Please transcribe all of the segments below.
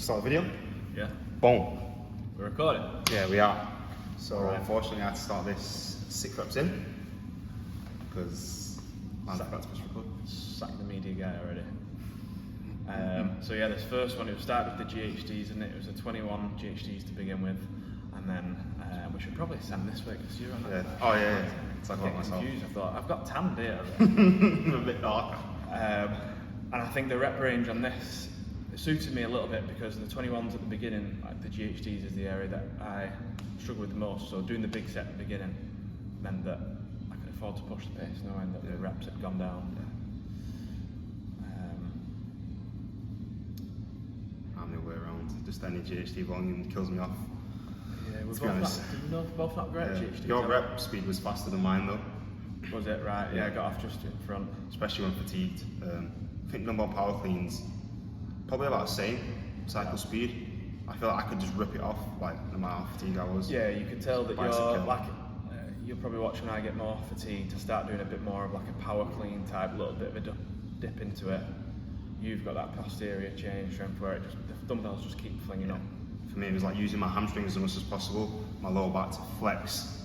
Start the video? Yeah. Boom. We're recording? Yeah, we are. So Right. unfortunately I had to start this 6 reps in because I forgot to push record. Sack the media guy already. So yeah, this first one, it was started with the GHDs, and it was a 21 GHDs to begin with, and then we should probably send this way because you're on that. Yeah. Oh yeah. It's like I'm getting myself. confused. I thought I've got tanned here. I'm a bit dark. And I think the rep range on this suited me a little bit because the 21s at the beginning, like the GHDs is the area that I struggle with the most. So doing the big set at the beginning meant that I could afford to push the pace, knowing that the reps had gone down. I'm the way around. Just any GHD volume kills me off. Yeah, To be honest. we're both not great Yeah. GHDs. Your rep speed was faster than mine though. Was it? Right, yeah, I got off just in front. Especially when fatigued. I think number power cleans probably about the same cycle speed. I feel like I could just rip it off like no matter how fatigued I was. Yeah, you could tell that Bicep you're curl. like, you're probably watching when I get more fatigued to start doing a bit more of like a power clean type, little bit of a dip into it. You've got that posterior chain strength where it just, the dumbbells just keep flinging up. For me, it was like using my hamstrings as much as possible, my lower back to flex,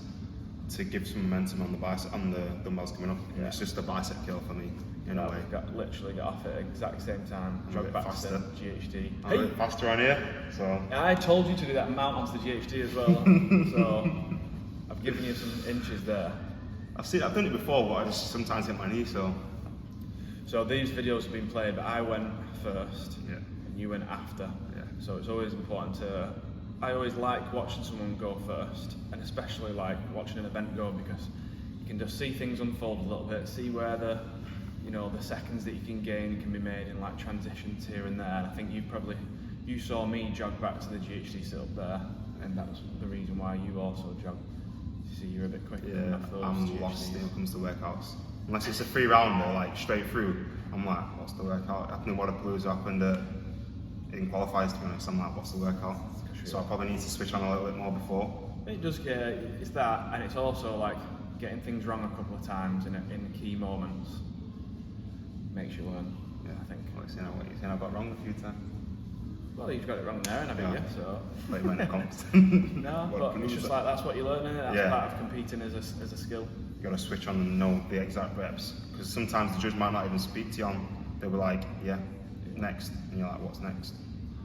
to give some momentum on the bicep, on the dumbbells coming up. And it's just a bicep kill for me, in a way. Literally got off at the exact same time, I'm a drug bit back faster. to GHD. I'm a bit faster on here, so. I told you to do that mount onto the GHD as well, so I've given you some inches there. I've done it before, but I just sometimes hit my knee, so. So these videos have been played, but I went first, Yeah. and you went after. Yeah. So it's always important to, I always like watching someone go first, and especially like watching an event go, because you can just see things unfold a little bit, see where the, you know, the seconds that you can gain can be made in like transitions here and there. And I think you saw me jog back to the GHD sit up there, and that's the reason why you also jogged. You see, you're a bit quicker than Yeah, those I'm GHDs. lost when it comes to workouts. Unless it's a 3-rounder, like straight through, I'm like, what's the workout? I think Waterpalooza happened in qualifiers, to be honest. I'm like, what's the workout? So I probably need to switch on a little bit more before. It does get, it's that, and it's also like getting things wrong a couple of times in key moments makes you learn. Yeah, I think. What you saying I got wrong a few times? Well, you've got it wrong there, and I beat you, so. Like when it comes. No, but it's just like that's what you learn, isn't it? That's Yeah. part of competing as a skill. You gotta switch on and know the exact reps, because sometimes the judge might not even speak to you on. They'll be like, yeah, next, and you're like, what's next?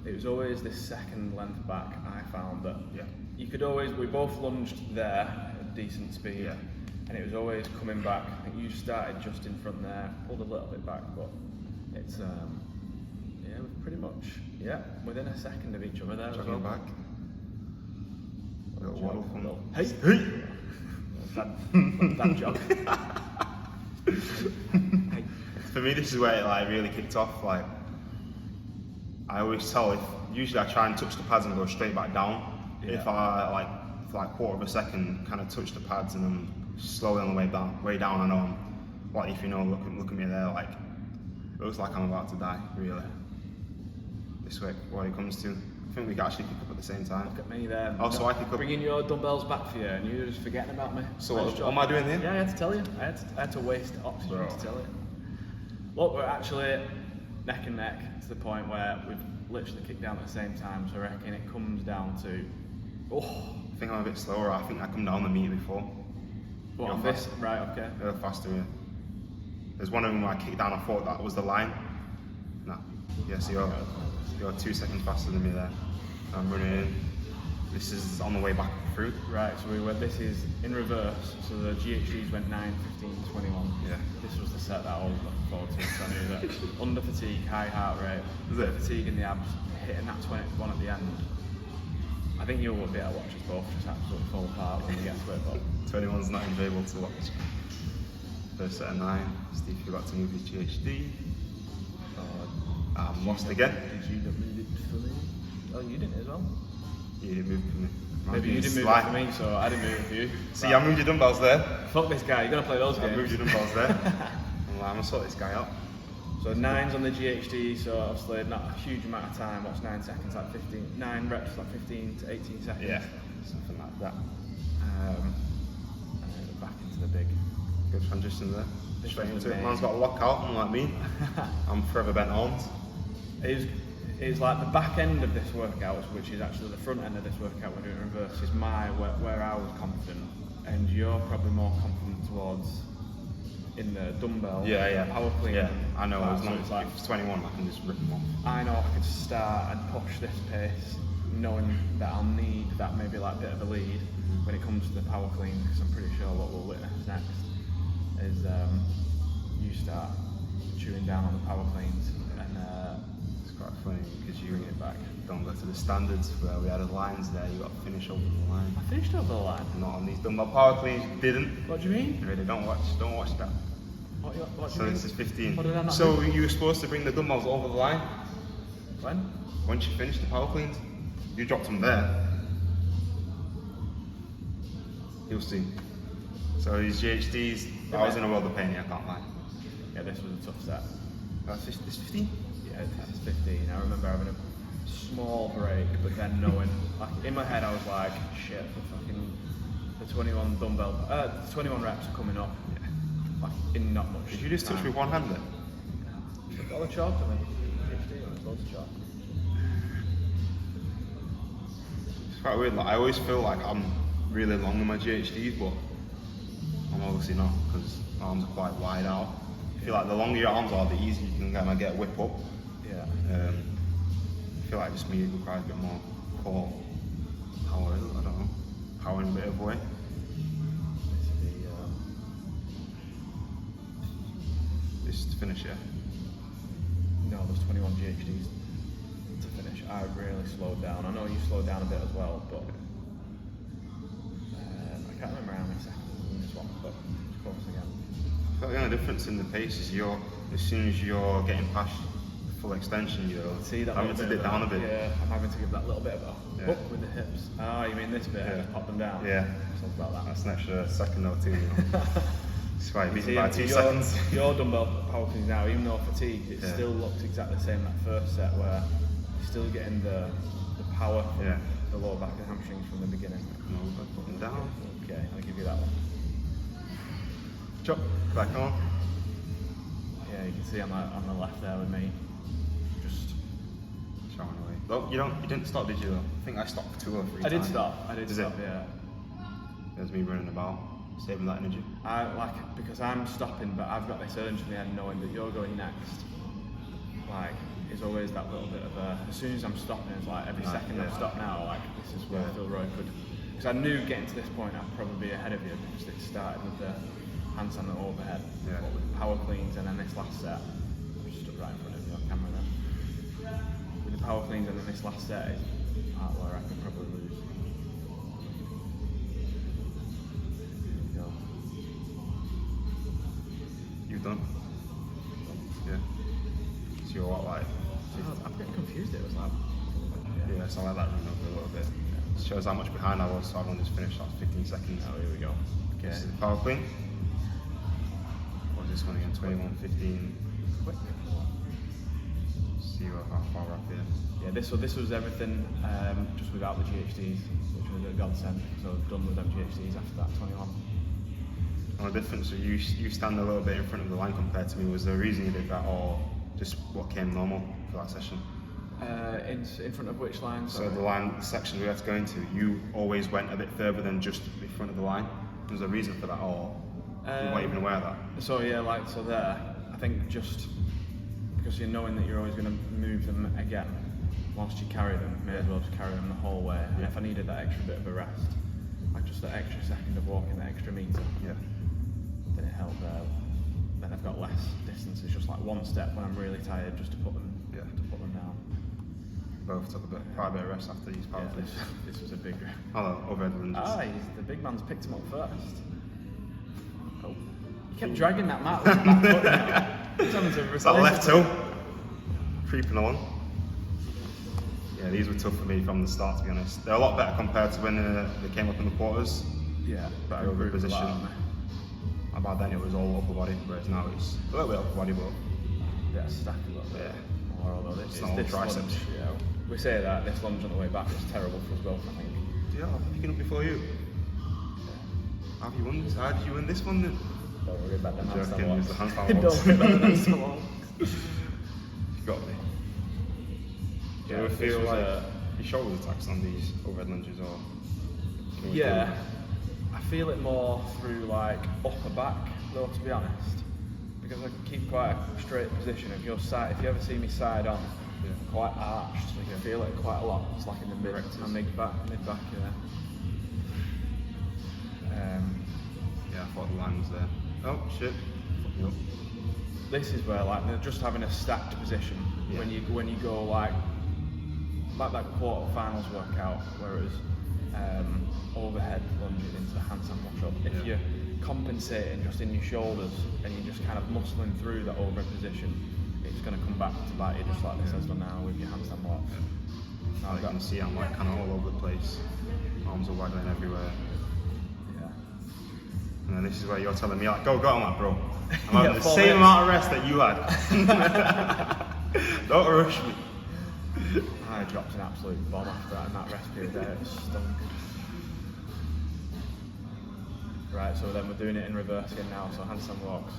It was always this second length back. I found that Yeah. you could always. We both lunged there at decent speed, Yeah. and it was always coming back. I think you started just in front there, pulled a little bit back, but it's yeah, we're pretty much within a second of each other there. Jogging as well. back. Little waddle from Hey, Hey! that jog. Hey. For me, this is where it like really kicked off. Like, I always tell usually I try and touch the pads and go straight back down. Yeah. If I like for like quarter of a second, kind of touch the pads and I'm slowly on the way down, I know I'm. Like if you know, look at me there, like it looks like I'm about to die. Really. This way, what it comes to, I think we can actually kick up at the same time. Look at me there. Also, I kick up. Bringing your dumbbells back for you, and you were just forgetting about me. So Nice what job. am I doing here? Yeah, I had to tell you. I had to waste oxygen Bro. to tell you. Look, we're actually neck and neck to the point where we've literally kicked down at the same time. So I reckon it comes down to, I think I'm a bit slower. I think I come down the meter before. what You're on this? fast. Right, okay. You're faster. Yeah. There's one of them where I kicked down. I thought that was the line. No. Yeah. So you're 2 seconds faster than me there. I'm running in. This is on the way back through. Right, so this is in reverse. So the GHDs went 9, 15, 21. Yeah. This was the set that I was looking forward to. So I knew that under fatigue, high heart rate, Is it? fatigue in the abs, hitting that 21 at the end. I think you'll be able to watch us both just absolutely fall apart when we get to it. But 21's not enjoyable to watch. First set of 9. Steve forgot to move his GHD. I'm lost again. did you move it for me? Oh, you didn't as well. You didn't move for me. Maybe you didn't move it for me, so I didn't move it for you. See, I moved your dumbbells there. Fuck this guy, you're gonna play those I games. moved your dumbbells there. I'm gonna sort this guy out. So 9's on the GHD, so obviously not a huge amount of time. What's 9 seconds? Like 15, 9 reps, like 15 to 18 seconds. Yeah, something like that. And then we're back into the big. Good transition there. This Straight was into it. amazing. Man's got a lockout, unlike me. I'm forever bent arms. It it's like the back end of this workout, which is actually the front end of this workout we're doing in reverse, is where I was confident, and you're probably more confident towards in the dumbbell, power clean. Yeah, I know. Right, as long so as it's 21, I can just rip them off. I know I could start and push this pace, knowing that I'll need that maybe like bit of a lead when it comes to the power clean, because I'm pretty sure what we'll witness next is you start chewing down on the power cleans, and it's quite funny because you don't go to the standards where we had the lines there. You got to finish over the line. I finished over the line. Not on these dumbbell power cleans. You didn't. What do you mean? Really, don't watch that. What do you So mean? this is 15. What did I not So do? you were supposed to bring the dumbbells over the line. When? Once you finished the power cleans, you dropped them there. You'll see. So these GHDs, I was in a world of pain here, I can't lie. Yeah, this was a tough set. This 15? Yeah, this is 15. I remember having a small break, but then knowing, like in my head, I was like, shit, the 21 dumbbell, 21 reps are coming up. Like in not much. Did you just touch with one hand there? I've got a chalk on me. Loads of chalk. It's quite weird. Like I always feel like I'm really long in my GHDs, but I'm obviously not because my arms are quite wide out. I feel like the longer your arms are, the easier you can kind of get a whip up. Yeah. I feel like just me it requires a bit more core power. I don't know, power in a bit of a way. This to finish, yeah. No, there's 21 GHDs to finish. I really slowed down. I know you slowed down a bit as well, but I can't remember how many seconds in this one, but it's close again. I feel like the only difference in the pace is as soon as you're getting past the full extension, you're having to dip down a bit. Yeah, I'm having to give that little bit of a Yeah. hook with the hips. Oh, you mean this bit? Yeah. Just pop them down. Yeah. Something about that. That's an extra second or two. You know. It's quite beaten by 2 your, seconds. Your dumbbell power cleans now, even though fatigued, it Yeah. still looked exactly the same that first set where you're still getting the power from Yeah. the lower back and hamstrings from the beginning. No, put them down. Okay, I'll give you that one. Chop, back on. Yeah, you can see on the left there with me. Just Showing away. Look, you didn't stop, did you? I think I stopped for 2 or 3 I times. did stop. I did Is stop. it? Yeah. There's me running about, saving that energy. I like because I'm stopping, but I've got this urge in the end knowing that you're going next. Like, it's always that little bit of a. As soon as I'm stopping, it's like every second yeah. I've stopped now. Like this is where Yeah. I feel Roy could. Because I knew getting to this point I'd probably be ahead of you because it started with the handstand and overhead, Yeah. but with the power cleans and then this last set, I just stood right in front of you on camera then. With the power cleans and then this last set is the part where I could probably lose. There we go. You've done? Yeah. So you're what, like? I'm getting confused. It was like, Yeah, so I like that run over a little bit. It shows how much behind I was, so I've only just finished like 15 seconds. Oh, here we go. Okay. This is the power clean. What was this one again? 21, 15. Quick. See how far we're up here. Yeah, this was everything just without the GHDs, which was a godsend. So I've done with them GHDs after that 21. And the difference, so you stand a little bit in front of the line compared to me. Was there a reason you did that, or just what came normal for that session? In front of which line? So the line section we had to go into, you always went a bit further than just in front of the line. Was there a reason for that, or you weren't even aware of that? So yeah, like so there. I think just because you're knowing that you're always going to move them again, whilst you carry them, may as well just carry them the whole way. And if I needed that extra bit of a rest, like just that extra second of walking, that extra meter, Yeah. then it helped there. Then I've got less distance. It's just like one step when I'm really tired, just to put them down. Both took quite a bit of rest after these power Yeah, cleans. this was a big. Oh, overhead lunges. The big man's picked him up first. Oh, he kept dragging that mat with his back foot now. He's having to Is that replace left it. toe? Creeping along. Yeah, these were tough for me from the start, to be honest. They're a lot better compared to when they came up in the quarters. Yeah, Better over improved a position. lot, About then it was all upper body, whereas now it's a little bit upper body, but yeah, stack a little bit. yeah. More, although It's this, not all this triceps. lunge, you know, we say that this lunge on the way back was terrible for us both, I think. Yeah, I'm picking up before you. Have you won this? How did you win this one then? Don't worry about the handstand Joking, walks. it's the handstand Don't walks. worry about the handstand walks. You got me. Do you ever this feel was like a- your shoulders attacks on these overhead lunges, or? can we Yeah, do- I feel it more through like upper back though, to be honest, because I can keep quite a straight position. If you ever see me side on, Yeah. I'm quite arched, so you can feel it quite a lot. It's like in the mid back, yeah. Yeah, I thought the line was there. Oh shit! Fuck me up. This is where like they're just having a stacked position Yeah. when you go like that quarter-finals workout where it was overhead lunges into the handstand wash-up. If Yeah. you're compensating just in your shoulders and you're just kind of muscling through that overhead position, it's going to come back to bite you just like this has done now with your handstand walks. Now you can see I'm like kind of all over the place. Arms are waggling everywhere. Yeah. And then this is where you're telling me like, go on that, bro. I'm Yeah, having the 4 same minutes. amount of rest that you had. Don't rush me. I dropped an absolute bomb after that in that rest period there, it stunk. Right, so then we're doing it in reverse again now, so handstand walks.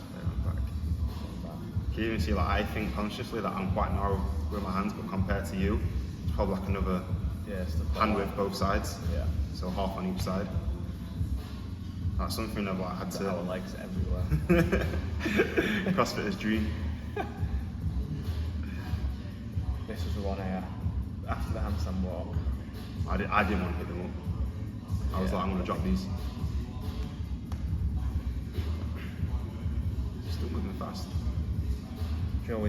You can even see like I think consciously that I'm quite narrow with my hands, but compared to you, it's probably like another Yeah, it's the hand width both sides. Yeah. So half on each side. That's something I've like, had Our to. legs everywhere. CrossFitter's dream. This was the one here. After the handstand walk, I didn't want to hit them up. I was Yeah. like, I'm gonna drop these. Still moving fast. you know,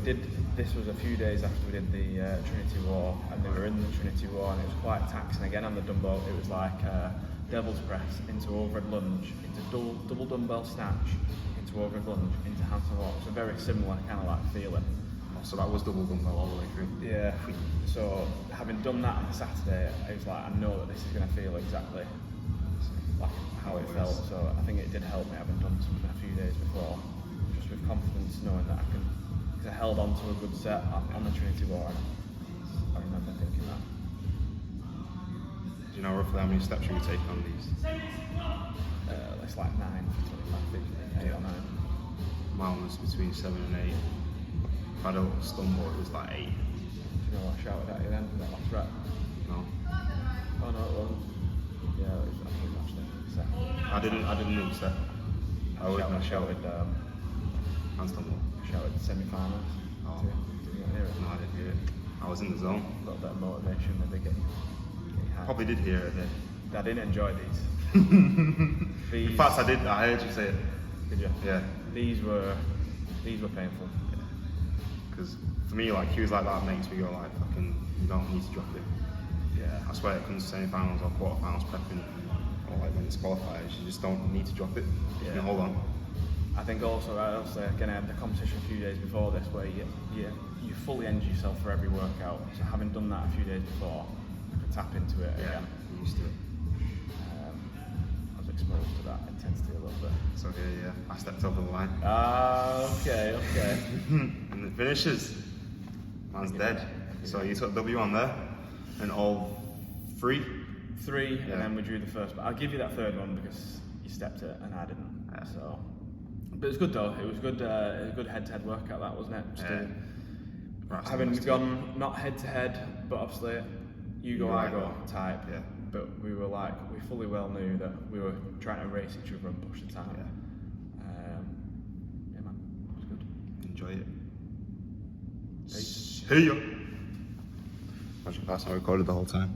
this was a few days after we did the Trinity War, and they were in the Trinity War, and it was quite taxing again on the dumbbell. It was like devil's press into overhead lunge, into double dumbbell snatch, into overhead lunge, into handstand walk. So very similar kind of like feeling. So that was double dumbbell all the way through. Yeah. So having done that on the Saturday, I was like, I know that this is going to feel exactly like how it felt. So I think it did help me having done something a few days before, just with confidence, knowing that I can. Because I held on to a good set on the Trinity War, and I remember thinking that. Do you know roughly how many steps you would take on these? It's like 9 for 25 feet, 8 or 9. Mine was between 7 and 8. I had a little stumble, it was like 8. Do you know what I shouted at you then for that last rep? No. Oh no, it wasn't. Yeah, it was actually matched it. So, I didn't know the set. I shouted Handstand walk. semi-finals. Oh. Did you not hear it? No, I didn't hear it. I was in the zone. A little bit of motivation, maybe get you high. Probably did hear it there. I didn't enjoy these. In fact, I did. I heard you say it. Did you? Yeah. These were painful. Because for me, like cues like that makes me go like, fucking, you don't need to drop it. Yeah. I swear it comes to semi-finals or quarter-finals prepping, or like when it's qualifiers, you just don't need to drop it. You Yeah. can hold on. I think also, obviously, again, I had the competition a few days before this where you fully energy yourself for every workout. So having done that a few days before, I could tap into it again. I'm used to it. I was exposed to that intensity a little bit. So yeah, I stepped over the line. Okay. And it finishes. Man's dead. So you took W on there, and all 3. 3, Yeah. and then we drew the first. But I'll give you that third one because you stepped it and I didn't. Yeah. So, but it was good though. It was good. A good head-to-head workout, that wasn't it? Yeah. Right, Having so gone not head-to-head, but obviously you go, I go type. Yeah. But we were like, we fully well knew that we were trying to race each other and push the time. Yeah. Yeah, man, it was good. Enjoy it. Peace. See ya. Imagine if that's not recorded the whole time.